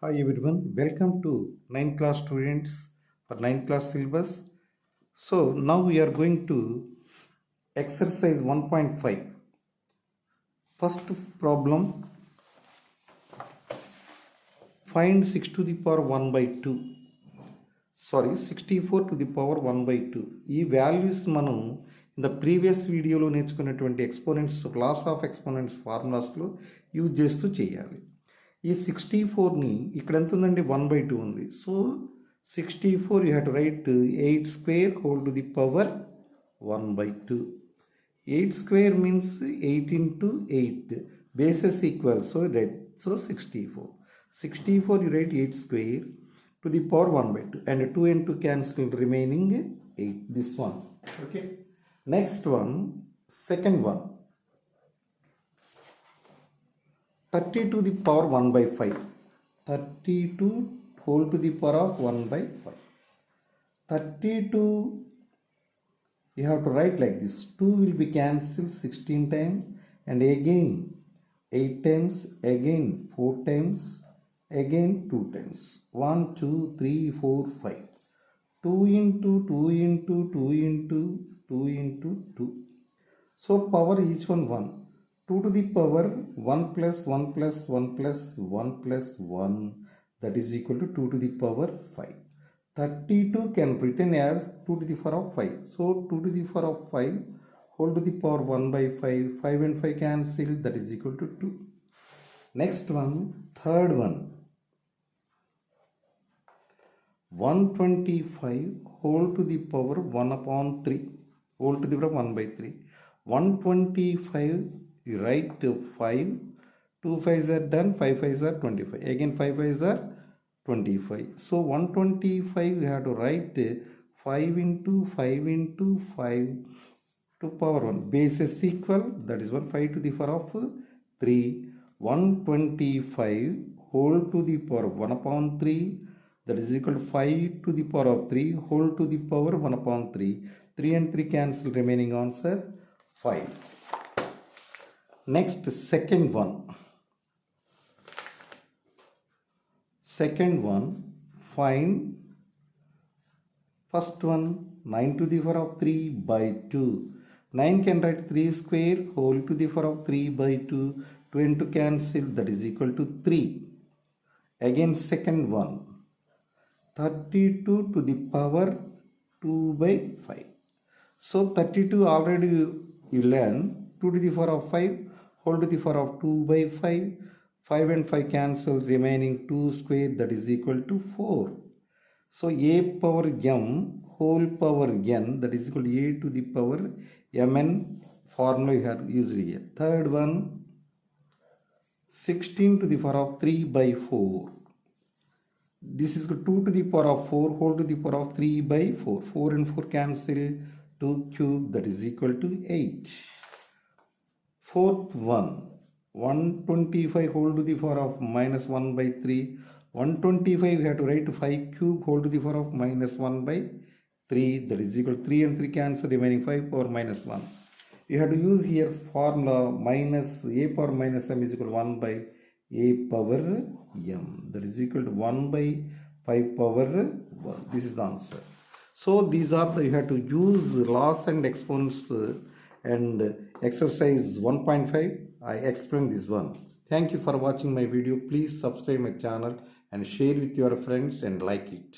Hi everyone, welcome to 9th class students for 9th class syllabus. So now we are going to exercise 1.5. First problem, find 6 to the power 1 by 2. 64 to the power 1 by 2. ఈ values మనం in the previous వీడియోలో నేర్చుకున్నటువంటి exponents laws of exponents ఫార్ములాస్లో use చేస్తూ చేయాలి. ఈ 64ని ఇక్కడ ఎంత ఉందండి 1/2 ఉంది. So 64 you have to write 8 square whole to the power 1/2. 8 square means 8 into 8. Bases equal. So 64. 64 you write 8 square to the power 1/2. And 2 and 2 cancel, remaining 8. This one. Okay. Next one. Second one. 30 to the power 1/5. 32 whole to the power of 1/5. 32 you have to write like this. 2 will be cancelled 16 times and again 8 times, again 4 times, again 2 times. 1, 2, 3, 4, 5. 2 into 2 into 2 into 2 into 2. So power each one 1. 2 to the power 1 plus 1 plus 1 plus 1 plus 1, that is equal to 2 to the power 5. 32 can written as 2 to the power of 5. So 2 to the power of 5 whole to the power 1/5. 5 and 5 cancel, that is equal to 2. Next one, third one. 125 whole to the power 1/3 whole to the power 1/3. 125 you write 5. 2 5s are done, 5 5s are 25. Again 5 5s are 25. So 125 we have to write 5 into 5 into 5 to power 1. Bases equal, that is 1. 5 to the power of 3. 125 whole to the power 1/3, that is equal to 5 to the power of 3 whole to the power 1/3. 3 and 3 cancel, remaining answer 5. Next, second one. Second one, find first one 9 to the power of 3 by 2. 9 can write 3 square whole to the power of 3 by 2. 2 and 2 cancel, that is equal to 3. Again second one, 32 to the power 2 by 5. So 32 already you learn. 2 to the power of 5 whole to the power of 2 by 5. 5 and 5 cancel, remaining 2 square, that is equal to 4. So a power m whole power n, that is equal to a to the power mn formula you have used here. Third one, 16 to the power of 3 by 4. This is 2 to the power of 4 whole to the power of 3 by 4. 4 and 4 cancel, 2 cube, that is equal to 8. Fourth one, 125 whole to the power of minus 1 by 3. 125 we have to write 5 cube whole to the power of minus 1 by 3, that is equal to 3 and 3 cancel, remaining 5 power minus 1. You have to use here formula minus a power minus m is equal to 1 by a power m, that is equal to 1 by 5 power 1. This is the answer. So these are you have to use loss and exponents and exercise 1.5. I explained this one. Thank you for watching my video. Please subscribe my channel and share with your friends and like it.